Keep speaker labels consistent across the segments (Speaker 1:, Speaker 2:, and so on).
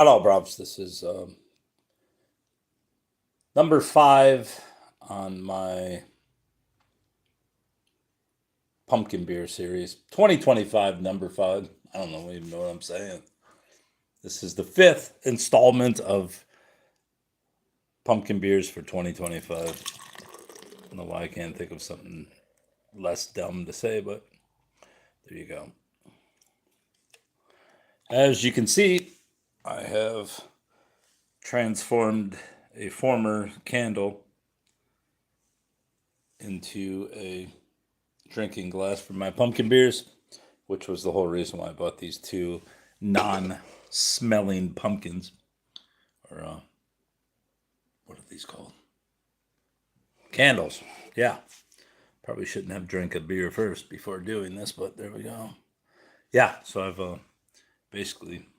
Speaker 1: Hello, Brubs. This is number 5 on my pumpkin beer series. 2025, number 5. I don't even know what I'm saying. This is the 5th installment of pumpkin beers for 2025. I don't know why I can't think of something less dumb to say, but there you go. As you can see, I have transformed a former candle into a drinking glass for my pumpkin beers, which was the whole reason why I bought these two non-smelling pumpkins. Or, what are these called? Candles. Yeah. Probably shouldn't have drank a beer first before doing this, but there we go. Yeah, so I've basically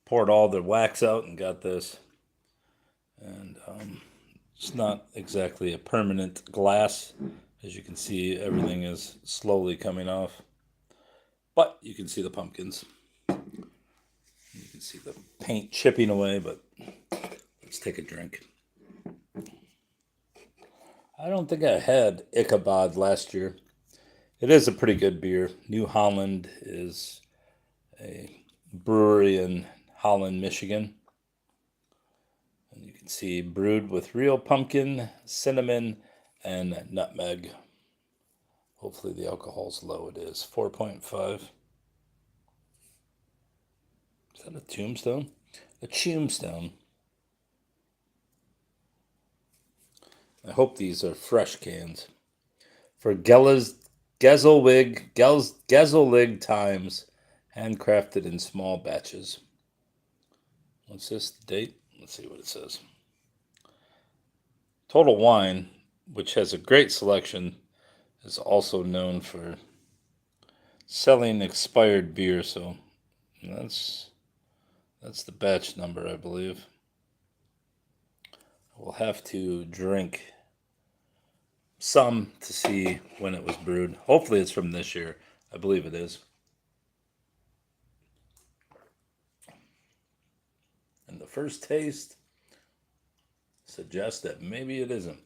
Speaker 1: poured all the wax out and got this. And it's not exactly a permanent glass. As you can see, everything is slowly coming off. But you can see the pumpkins. You can see the paint chipping away, but let's take a drink. I don't think I had Ichabod last year. It is a pretty good beer. New Holland is a brewery in Holland, Michigan. And you can see brewed with real pumpkin, cinnamon, and nutmeg. Hopefully the alcohol's low. It is 4.5. Is that a tombstone? A tombstone. I hope these are fresh cans. For Gezelwig times, handcrafted in small batches. What's this? The date? Let's see what it says. Total Wine, which has a great selection, is also known for selling expired beer, so that's the batch number, I believe. We'll have to drink some to see when it was brewed. Hopefully it's from this year. I believe it is. And the first taste suggests that maybe it isn't.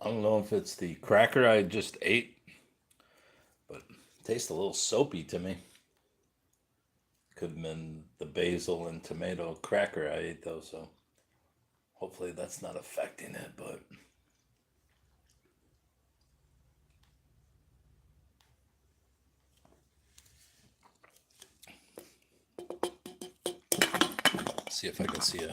Speaker 1: I don't know if it's the cracker I just ate, but it tastes a little soapy to me. Could have been the basil and tomato cracker I ate, though, so hopefully that's not affecting it, but see if I can see it.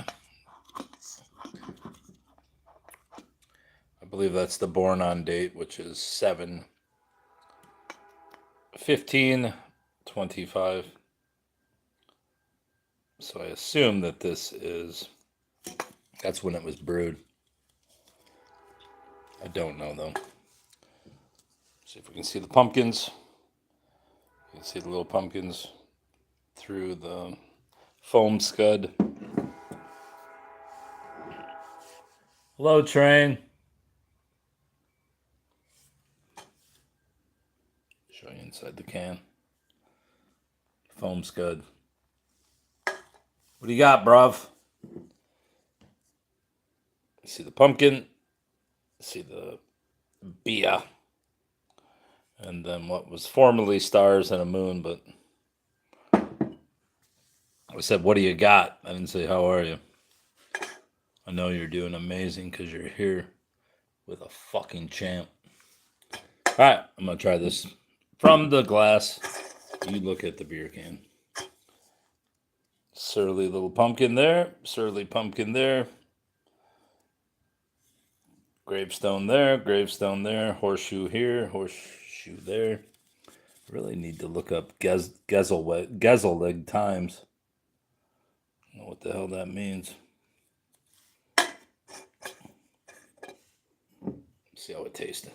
Speaker 1: I believe that's the born on date, which is 7/15/25. So I assume that that's when it was brewed. I don't know, though. See if we can see the pumpkins. You can see the little pumpkins through the foam scud. Hello, train. Show you inside the can. Foam scud. What do you got, bruv? See the pumpkin. See the beer. And then what was formerly stars and a moon, but I said, what do you got? I didn't say, how are you? I know you're doing amazing because you're here with a fucking champ. All right, I'm going to try this from the glass. You look at the beer can. Surly little pumpkin there. Surly pumpkin there. Gravestone there. Gravestone there. Horseshoe here. Horseshoe there. Really need to look up Gezelwig times. I don't know what the hell that means. See how it tastes.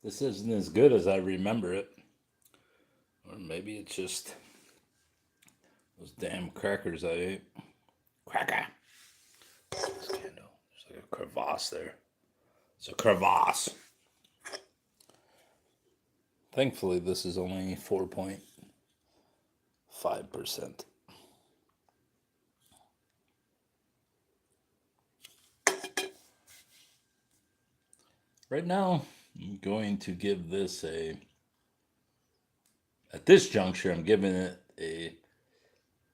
Speaker 1: This isn't as good as I remember it. Or maybe it's just those damn crackers I ate. Cracker. This candle. There's like a crevasse there. It's a crevasse. Thankfully, this is only 4.5%. Right now, I'm going to give this at this juncture, I'm giving it a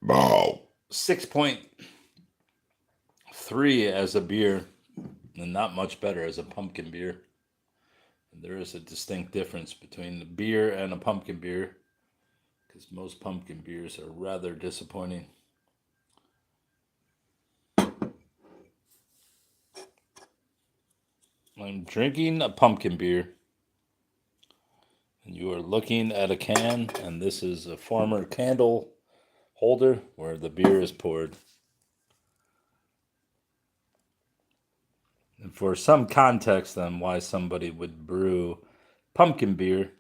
Speaker 1: 6.3 as a beer, and not much better as a pumpkin beer. There is a distinct difference between the beer and a pumpkin beer, because most pumpkin beers are rather disappointing. I'm drinking a pumpkin beer, and you are looking at a can, and this is a former candle holder where the beer is poured. And for some context on why somebody would brew pumpkin beer,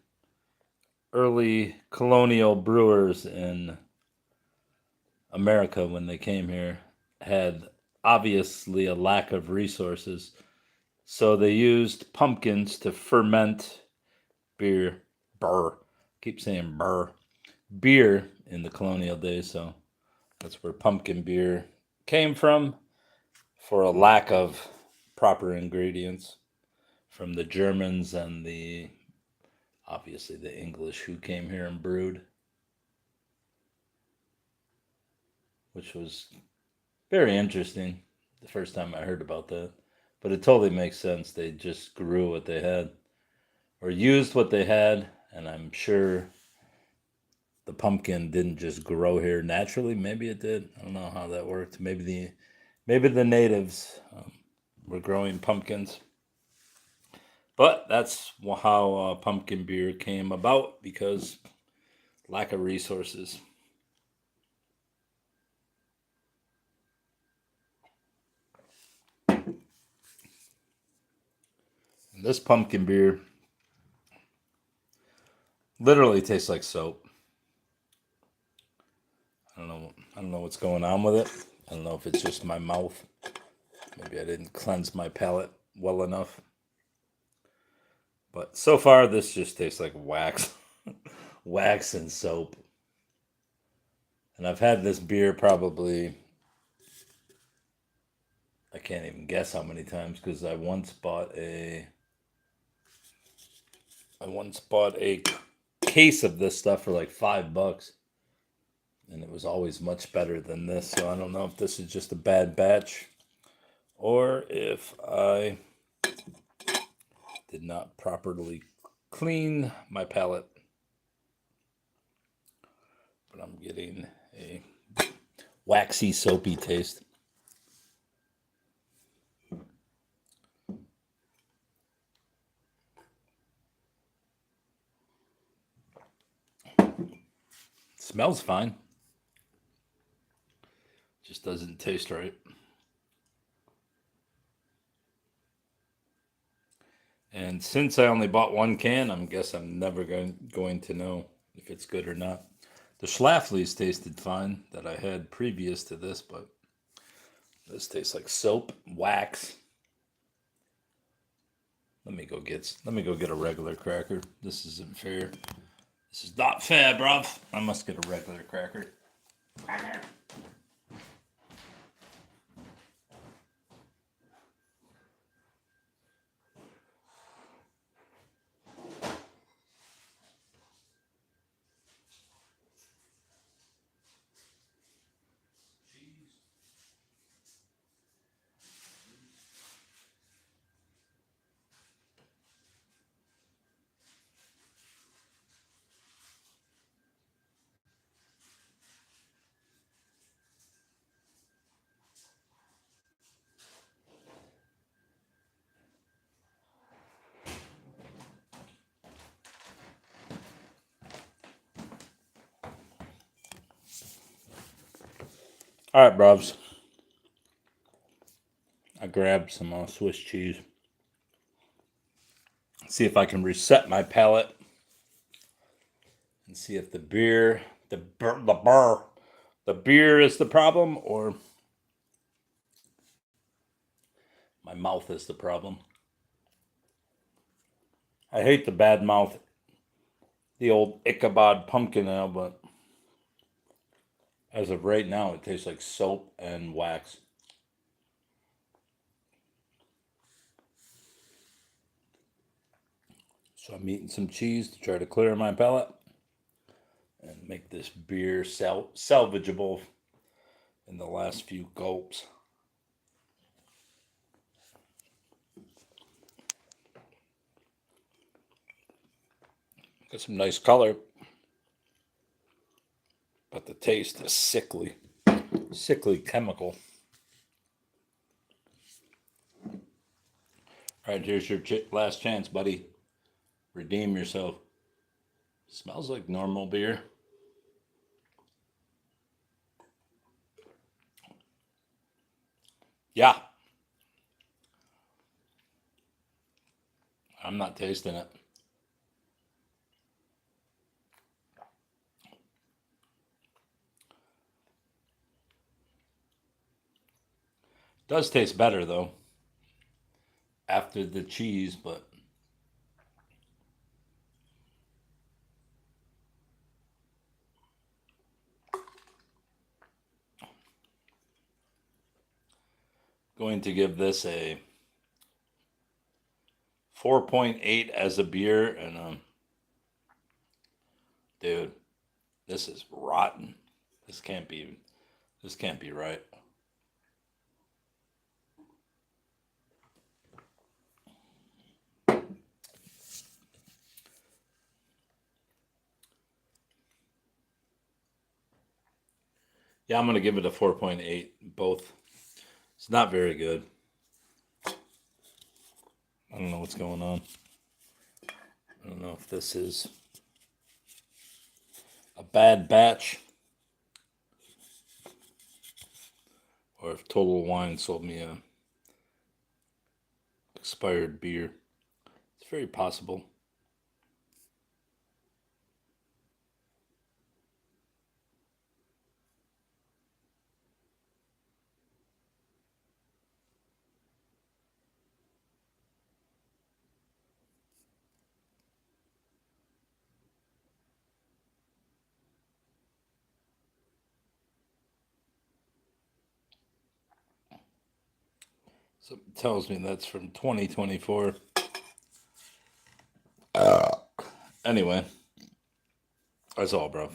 Speaker 1: early colonial brewers in America, when they came here, had obviously a lack of resources. So they used pumpkins to ferment beer. Keep saying beer in the colonial days. So that's where pumpkin beer came from, for a lack of proper ingredients from the Germans and obviously the English who came here and brewed, which was very interesting the first time I heard about that. But it totally makes sense. They just grew what they had or used what they had, and I'm sure the pumpkin didn't just grow here naturally. Maybe it did. I don't know how that worked. Maybe the natives were growing pumpkins. But that's how pumpkin beer came about, because lack of resources. And this pumpkin beer literally tastes like soap. I don't know what's going on with it. I don't know if it's just my mouth. Maybe I didn't cleanse my palate well enough. But so far, this just tastes like wax. Wax and soap. And I've had this beer probably, I can't even guess how many times, because I once bought a case of this stuff for like $5, and it was always much better than this. So I don't know if this is just a bad batch, or if I did not properly clean my palate. But I'm getting a waxy, soapy taste. Smells fine. Just doesn't taste right. And since I only bought one can, I guess I'm never going to know if it's good or not. The Schlafly's tasted fine that I had previous to this, but this tastes like soap, wax. Let me go get a regular cracker. This isn't fair. This is not fair, bruv. I must get a regular cracker. All right, bruvs. I grabbed some Swiss cheese. See if I can reset my palate and see if the beer, the beer is the problem or my mouth is the problem. I hate the bad mouth, the old Ichabod pumpkin ale, but as of right now, it tastes like soap and wax. So I'm eating some cheese to try to clear my palate and make this beer salvageable in the last few gulps. Got some nice color, but the taste is sickly chemical. All right, here's your last chance, buddy. Redeem yourself. Smells like normal beer. Yeah. I'm not tasting it. Does taste better though after the cheese, but going to give this a 4.8 as a beer, and dude, this is rotten. This can't be right. Yeah, I'm going to give it a 4.8 both. It's not very good. I don't know what's going on. I don't know if this is a bad batch or if Total Wine sold me a expired beer. It's very possible. So it tells me that's from 2024. Anyway, that's all, bro.